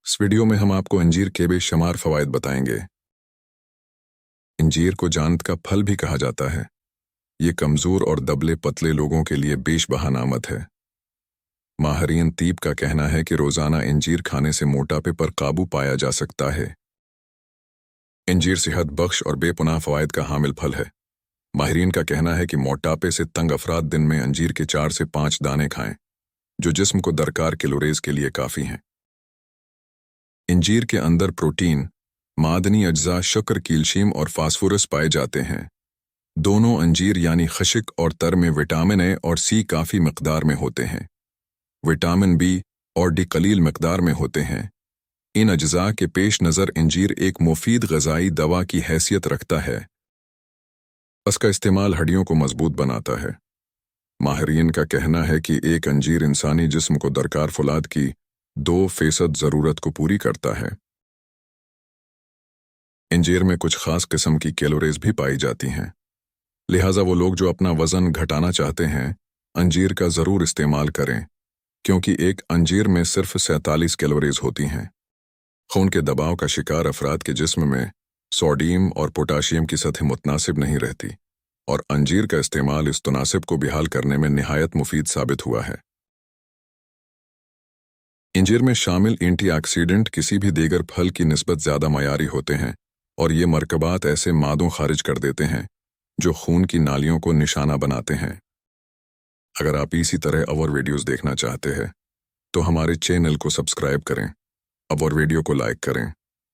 इस वीडियो में हम आपको अंजीर के बेशुमार फवायद बताएंगे। अंजीर को जान्नत का फल भी कहा जाता है। ये कमजोर और दबले पतले लोगों के लिए बेशबहा नामत है। माहरीन तीब का कहना है कि रोजाना अंजीर खाने से मोटापे पर काबू पाया जा सकता है। अंजीर सेहत बख्श और बेपनाह फवायद का हामिल फल है। माहरीन का कहना है कि मोटापे से तंग अफराद दिन में अंजीर के 4 से 5 दाने खाएं, जो जिस्म को दरकार कैलोरीज के लिए काफ़ी हैं। अंजीर के अंदर प्रोटीन, मादनी अज्जा, शक्कर, कैल्शियम और फास्फोरस पाए जाते हैं। दोनों अंजीर यानी खशिक और तर में विटामिन ए और सी काफ़ी मिकदार में होते हैं। विटामिन बी और डी कलील मिकदार में होते हैं। इन अज्जा के पेश नज़र अंजीर एक मुफीद ग़िज़ाई दवा की हैसियत रखता है। इसका इस्तेमाल हड्डियों को मजबूत बनाता है। माहिरीन का कहना है कि एक अंजीर इंसानी जिस्म को दरकार फौलाद की 2% ज़रूरत को पूरी करता है। अंजीर में कुछ खास किस्म की कैलोरीज भी पाई जाती हैं, लिहाजा वो लोग जो अपना वज़न घटाना चाहते हैं अंजीर का ज़रूर इस्तेमाल करें, क्योंकि एक अंजीर में सिर्फ 47 कैलोरीज होती हैं। खून के दबाव का शिकार अफराद के जिस्म में सोडियम और पोटाशियम की सतह मुतनासिब नहीं रहती, और अंजीर का इस्तेमाल इस तनासिब को बहाल करने में निहायत मुफीद साबित हुआ है। अंजीर में शामिल एंटीऑक्सीडेंट किसी भी दीगर फल की निस्बत ज़्यादा मयारी होते हैं, और ये मरकबात ऐसे मादों खारिज कर देते हैं जो खून की नालियों को निशाना बनाते हैं। अगर आप इसी तरह और वीडियोस देखना चाहते हैं तो हमारे चैनल को सब्सक्राइब करें और वीडियो को लाइक करें।